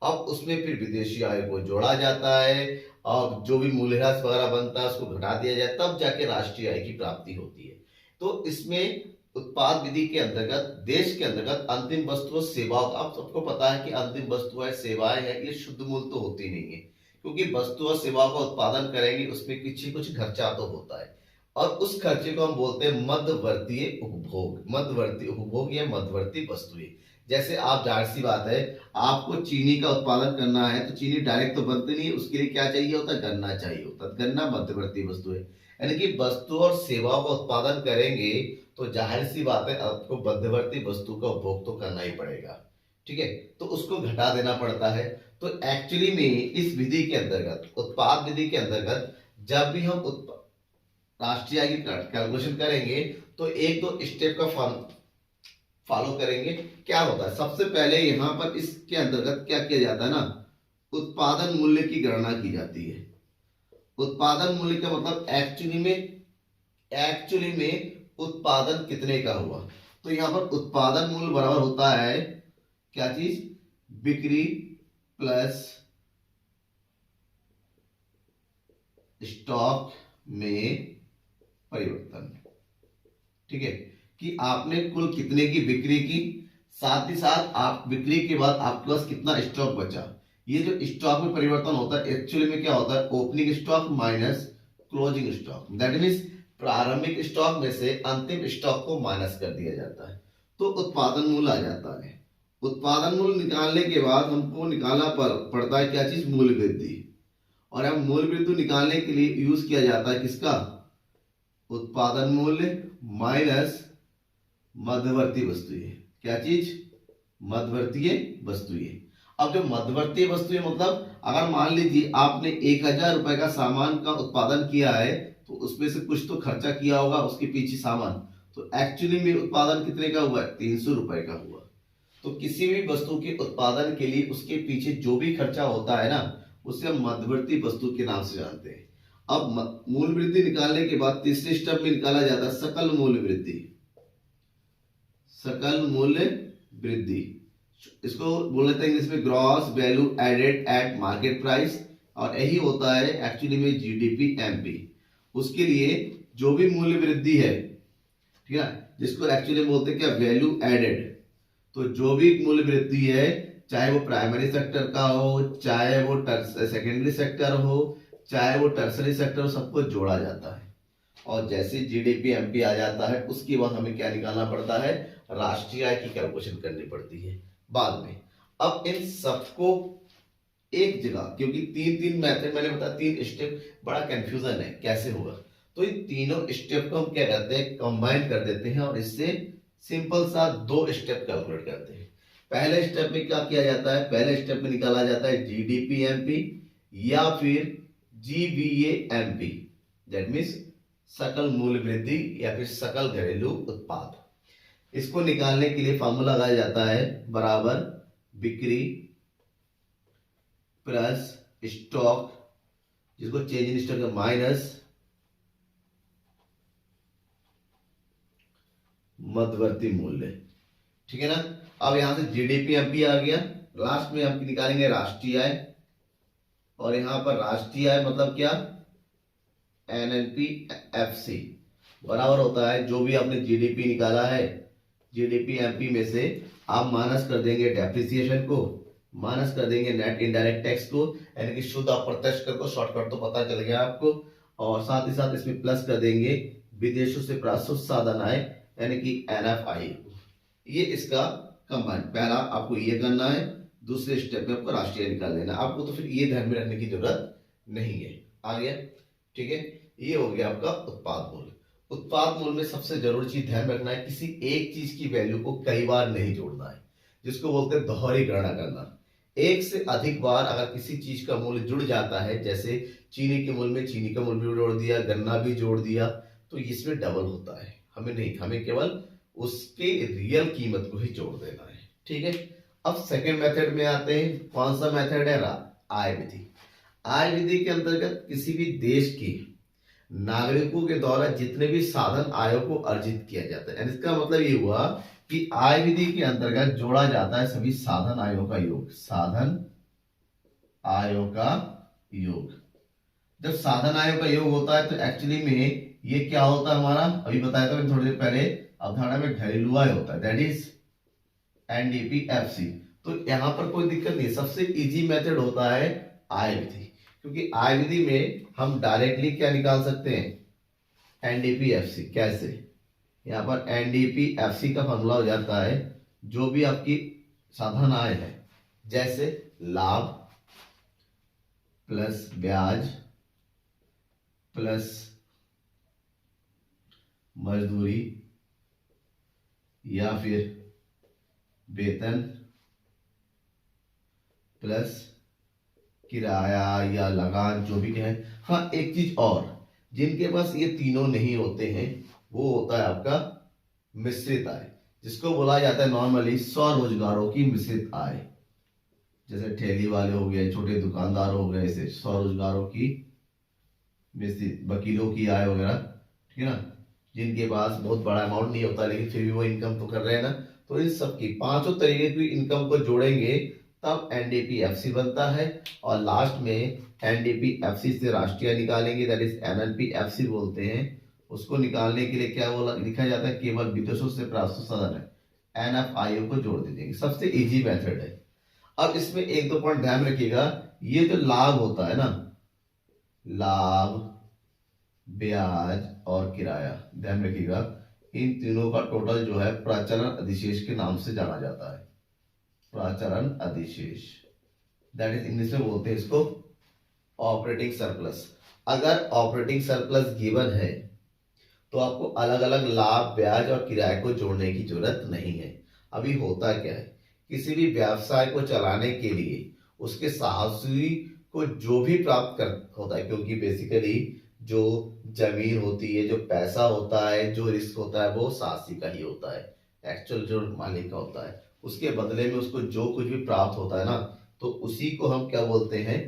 A: अब उसमें फिर विदेशी आय को जोड़ा जाता है, और जो भी मूल्यह्रास वगैरह बनता है उसको घटा दिया जाए, तब जाके राष्ट्रीय आय की प्राप्ति होती है। तो इसमें उत्पाद विधि के अंतर्गत देश के अंतर्गत अंतिम वस्तुओं सेवाओं, आप सबको पता है कि अंतिम वस्तुएं सेवाएं हैं, ये शुद्ध मूल्य तो होती नहीं है, क्योंकि वस्तु और सेवाओं का उत्पादन करेंगे उसमें कुछ खर्चा तो होता है, और उस खर्चे को हम बोलते हैं मध्यवर्तीय उपभोग, मध्यवर्ती उपभोग या मध्यवर्ती वस्तुएं। जैसे आप, जाहिर सी बात है, आपको चीनी का उत्पादन करना है, तो चीनी डायरेक्ट तो बनती नहीं है, उसके लिए क्या चाहिए होता है, गन्ना चाहिए होता है। गन्ना मध्यवर्ती वस्तु है। यानी कि वस्तु और सेवाओं का उत्पादन करेंगे तो जाहिर सी बात है आपको मध्यवर्ती वस्तु का उपभोग तो करना ही पड़ेगा, ठीक है, तो उसको घटा देना पड़ता है। तो एक्चुअली में इस विधि के अंतर्गत, उत्पाद विधि के अंतर्गत, जब भी हम राष्ट्रीय आय की कैलकुलेशन करेंगे तो एक दो स्टेप का फॉलो करेंगे। क्या होता है, सबसे पहले यहां पर इसके अंतर्गत क्या किया जाता है ना, उत्पादन मूल्य की गणना की जाती है। उत्पादन मूल्य का मतलब एक्चुअली में उत्पादन कितने का हुआ। तो यहां पर उत्पादन मूल्य बराबर होता है क्या चीज, बिक्री प्लस स्टॉक में परिवर्तन, ठीक है, कि आपने कुल कितने की बिक्री की, साथ ही साथ आप बिक्री के बाद आपके पास कितना स्टॉक बचा। ये जो स्टॉक में परिवर्तन होता है एक्चुअली में क्या होता है, opening stock minus closing stock, that means प्रारंभिक स्टॉक में से अंतिम स्टॉक को माइनस कर दिया जाता है, तो उत्पादन मूल्य आ जाता है। उत्पादन मूल्य निकालने के बाद हमको निकालना पड़ता है क्या चीज, मूल्य वृद्धि। और अब मूल्य वृद्धि निकालने के लिए यूज किया जाता है किसका, उत्पादन मूल्य माइनस मध्यवर्ती वस्तुएं। क्या चीज, मध्यवर्तीय वस्तुएं। अब जो मध्यवर्तीय वस्तुएं मतलब अगर मान लीजिए आपने 1000 रुपए का सामान का उत्पादन किया है तो उसमें से कुछ तो खर्चा किया होगा उसके पीछे सामान, तो एक्चुअली में उत्पादन कितने का हुआ, 300 रुपए का हुआ। तो किसी भी वस्तु के उत्पादन के लिए उसके पीछे जो भी खर्चा होता है ना, उसे हम मध्यवर्ती वस्तु के नाम से जानते हैं। अब मूल्य वृद्धि निकालने के बाद तीसरे स्टेप में निकाला जाता है सकल मूल्य वृद्धि। सकल मूल्य वृद्धि, इसको बोल लेते हैं इंग्लिश में gross value added at market price, और यही होता है एक्चुअली में जीडीपी एमपी। उसके लिए जो भी मूल्य वृद्धि है, ठीक है, जिसको एक्चुअली बोलते हैं क्या, वैल्यू एडेड। तो जो भी मूल्य वृद्धि है, चाहे वो प्राइमरी सेक्टर का हो, चाहे वो सेकेंडरी सेक्टर हो, चाहे वो टर्सरी सेक्टर हो, सबको जोड़ा जाता है। और जैसे जीडीपी एमपी आ जाता है उसके बाद हमें क्या निकालना पड़ता है, राष्ट्रीय आय की कैलकुलेशन करनी पड़ती है बाद में। अब इन सबको एक जगह, क्योंकि तीन तीन मेथड मैंने बताया, तीन स्टेप, बड़ा कंफ्यूजन है कैसे होगा, तो इन तीनों स्टेप को हम क्या करते हैं, कंबाइन कर देते हैं और इससे सिंपल सा 2 स्टेप कैलकुलेट करते हैं। पहले स्टेप में क्या किया जाता है, पहले स्टेप में निकाला जाता है जीडीपी एमपी या फिर जीवीए एमपी, दैट मीन्स सकल मूल्य वृद्धि या फिर सकल घरेलू उत्पाद। इसको निकालने के लिए फॉर्मूला लगाया जाता है बराबर बिक्री प्लस स्टॉक, जिसको चेंज इन स्टॉक माइनस मध्यवर्ती मूल्य, ठीक है ना। अब यहां से जीडीपी एमपी आ गया, लास्ट में हम निकालेंगे राष्ट्रीय आय, और यहां पर राष्ट्रीय आय मतलब क्या, एनएनपी एफसी बराबर होता है जो भी आपने जीडीपी निकाला है, जीडीपी एमपी में से आप माइनस कर देंगे डेप्रिसिएशन को, माइनस कर देंगे नेट इनडायरेक्ट टैक्स को, यानी कि शुद्ध अप्रत्यक्ष कर को, शॉर्टकट तो पता चल गया आपको, और साथ ही साथ इसमें प्लस कर देंगे विदेशों से प्राप्त साधन आय यानी कि एनएफआई। ये इसका कंबाइन, पहला आपको ये करना है, दूसरे स्टेप में आपको राष्ट्रीय निकाल लेना, आपको तो फिर ये ध्यान में रखने की जरूरत नहीं है। आ गया, ठीक है, ये हो गया आपका उत्पाद मूल्य। उत्पाद मूल्य में सबसे जरूरी चीज ध्यान रखना है, किसी एक चीज की वैल्यू को कई बार नहीं जोड़ना है, जिसको बोलते हैं दोहरी गणना करना। एक से अधिक बार अगर किसी चीज का मूल्य जुड़ जाता है, जैसे चीनी के मूल्य में चीनी का मूल्य भी जोड़ दिया, गन्ना भी जोड़ दिया, तो इसमें डबल होता है। हमें नहीं, हमें केवल उसके रियल कीमत को ही जोड़ देना है, ठीक है। अब सेकेंड मेथड में आते हैं, कौन सा मेथड है, आय विधि। आय विधि के अंतर्गत किसी भी देश की नागरिकों के द्वारा जितने भी साधन आयों को अर्जित किया जाता है, इसका मतलब ये हुआ कि आय विधि के अंतर्गत जोड़ा जाता है सभी साधन आयों का योग, साधन आयों का योग। जब साधन आयों का योग होता है तो एक्चुअली में ये क्या होता है हमारा, अभी बताया था मैंने थोड़ी देर पहले, अवधारणा में घरेलू आय होता है, दैट इज एनडीपीएफसी। तो यहां पर कोई दिक्कत नहीं, सबसे इजी मेथड होता है आय विधि, क्योंकि आय विधि में हम डायरेक्टली क्या निकाल सकते हैं, एनडीपीएफसी। कैसे, यहां पर एनडीपीएफसी का फॉर्मूला हो जाता है जो भी आपकी साधन आय है, जैसे लाभ प्लस ब्याज प्लस मजदूरी या फिर वेतन प्लस किराया या लगान, जो भी कहें। हाँ, एक चीज और, जिनके पास ये तीनों नहीं होते हैं वो होता है आपका मिश्रित आय, जिसको बोला जाता है नॉर्मली स्वरोजगारों की मिश्रित आय। जैसे ठेली वाले हो गए, छोटे दुकानदार हो गए, ऐसे स्वरोजगारों की मिश्रित, वकीलों की आय वगैरह, ठीक है ना, जिनके पास बहुत बड़ा अमाउंट नहीं होता लेकिन फिर भी वो इनकम तो कर रहे हैं ना। तो इन सब की पांचों तरीके की इनकम को जोड़ेंगे तब एनडीपीएफसी बनता है। और लास्ट में एनडीपीएफसी से राष्ट्रीय निकालेंगे, दैट इज एनएनपीएफसी बोलते हैं। उसको निकालने के लिए क्या बोला लिखा जाता है, केवल विदेशों से प्राप्त साधन है एनएफआईओ को जोड़ दीजिएंगे, सबसे इजी मेथड है। अब इसमें एक दो पॉइंट ध्यान रखिएगा, ये जो लाभ होता है ना, लाभ, ब्याज और किराया, ध्यान रखिएगा, इन तीनों का टोटल जो है प्राचलन अधिशेष के नाम से जाना जाता है। प्राचलन अधिशेष, दैट इज इंग्लिश में बोलते हैं इसको ऑपरेटिंग सरप्लस। अगर ऑपरेटिंग सरप्लस गिवन है तो आपको अलग अलग लाभ, ब्याज और किराए को जोड़ने की जरूरत नहीं है। अभी होता क्या है, किसी भी व्यवसाय को चलाने के लिए उसके साहसी को जो भी प्राप्त कर होता है, क्योंकि बेसिकली जो जमीन होती है, जो पैसा होता है, जो रिस्क होता है वो साहसी का ही होता है, एक्चुअल जो मालिक का होता है। उसके बदले में उसको जो कुछ भी प्राप्त होता है ना, तो उसी को हम क्या बोलते हैं,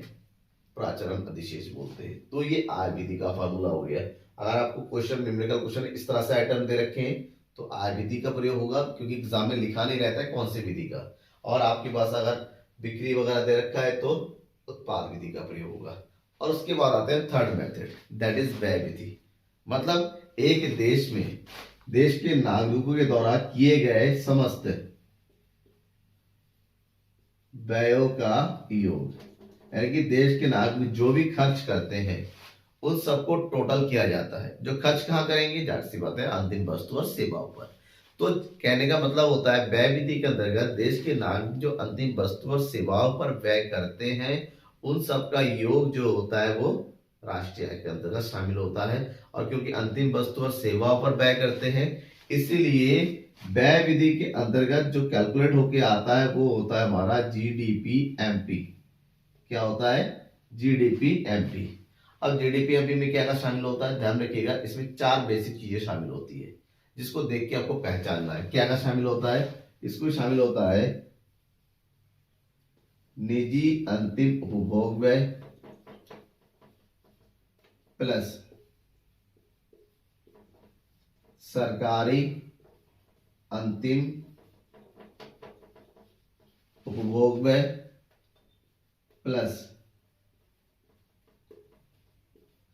A: प्राचलन अधिशेष बोलते हैं। तो ये आय विधि का फार्मूला हो गया। अगर आपको क्वेश्चन, न्यूमेरिकल क्वेश्चन इस तरह से आइटम दे रखे हैं तो आय विधि का प्रयोग होगा, क्योंकि एग्जाम में लिखा नहीं रहता है कौन सी विधि का। और आपके पास अगर बिक्री वगैरह दे रखा है तो उत्पाद विधि का प्रयोग होगा। और उसके बाद आते हैं थर्ड मेथड, दैट इज व्यय विधि। मतलब एक देश में देश के नागरिकों के द्वारा किए गए समस्त व्ययों का योग, यानी कि देश के नागरिक जो भी खर्च करते हैं उन सबको टोटल किया जाता है। जो खर्च कहाँ करेंगे, जाहिर सी बात है अंतिम वस्तु और सेवाओं पर। तो कहने का मतलब होता है व्यय विधि के अंतर्गत देश के नागरिक जो अंतिम वस्तु और सेवाओं पर व्यय करते हैं उन सब का योग जो होता है वो राष्ट्रीय आय के अंतर्गत शामिल होता है। और क्योंकि अंतिम वस्तु और सेवाओं पर व्यय करते हैं, इसीलिए व्यय विधि के अंतर्गत जो कैलकुलेट होके आता है वो होता है हमारा जीडीपी एमपी। क्या होता है, जीडीपी एमपी। अब जीडीपी एमपी में क्या क्या शामिल होता है, ध्यान रखिएगा, इसमें चार बेसिक चीजें शामिल होती है जिसको देख के आपको पहचानना है। क्या क्या शामिल होता है, इसको शामिल होता है निजी अंतिम उपभोग व्यय प्लस सरकारी अंतिम उपभोग व्यय प्लस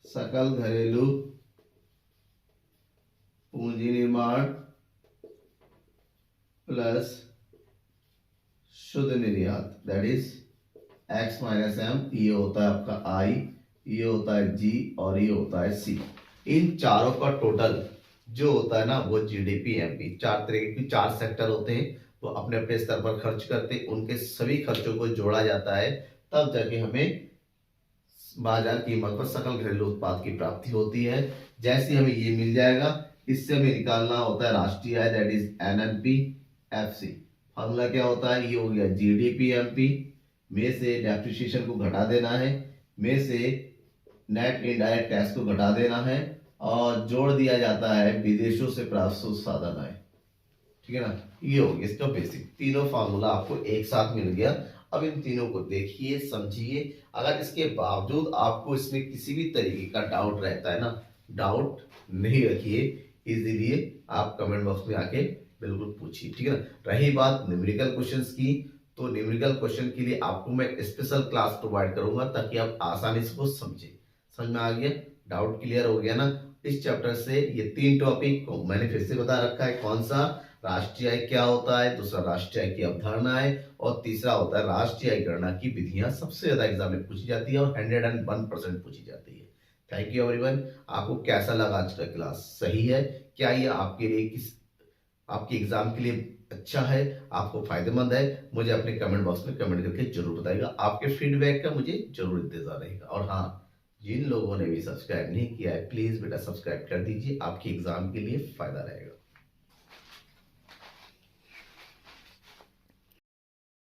A: सकल घरेलू पूंजी निर्माण प्लस शुद्ध निर्यात, that is X minus M. ये होता है आपका आई, ये होता है जी और ये होता है सी। इन चारों का टोटल जो होता है ना वो जीडीपी एमपी। चार तरह के चार सेक्टर होते हैं, वो अपने अपने स्तर पर खर्च करते हैं, उनके सभी खर्चों को जोड़ा जाता है, तब जाके हमें बाजार कीमत पर सकल घरेलू उत्पाद की प्राप्ति होती है। जैसे हमें ये मिल जाएगा, इससे हमें निकालना होता है राष्ट्रीय आय, दैट इज एनएनपीएफसी। फॉर्मूला क्या होता है, ये हो गया जीडीपी एमपी में से डेप्रिसिएशन को घटा देना है, में से नेट इनडायरेक्ट टैक्स को घटा देना है, और जोड़ दिया जाता है विदेशों से प्राप्त साधन आय। ठीक है ना, ये हो गया इसका बेसिक। तीनों फार्मूला आपको एक साथ मिल गया। अब इन तीनों को देखिए, समझिए। अगर इसके बावजूद आपको इसमें किसी भी तरीके का डाउट रहता है ना, डाउट नहीं रखिए, इजीली आप कमेंट बॉक्स में आके बिल्कुल पूछिए, ठीक है ना। रही बात न्यूमेरिकल क्वेश्चंस की, तो न्यूमेरिकल क्वेश्चन के लिए आपको मैं स्पेशल क्लास प्रोवाइड करूंगा ताकि आप आसानी से वो समझे। समझ में आ गया, डाउट क्लियर हो गया ना। इस चैप्टर से ये तीन टॉपिक को मैंने फिर से बता रखा है, कौन सा, राष्ट्रीय आय क्या होता है, दूसरा राष्ट्रीय आय की अवधारणा है, और तीसरा होता है राष्ट्रीय आय गणना की विधियां। सबसे ज्यादा एग्जाम में पूछी जाती है और 101% पूछी जाती है। Thank you everyone. आपको कैसा लगा आज का क्लास, सही है क्या, ये आपके लिए आपके एग्जाम के लिए अच्छा है, आपको फायदेमंद है, मुझे अपने कमेंट बॉक्स में कमेंट करके जरूर बताइएगा। आपके फीडबैक का मुझे जरूर इंतजार रहेगा। और हाँ, जिन लोगों ने भी सब्सक्राइब नहीं किया है प्लीज़ बेटा सब्सक्राइब कर दीजिए, आपके एग्ज़ाम के लिए फ़ायदा रहेगा।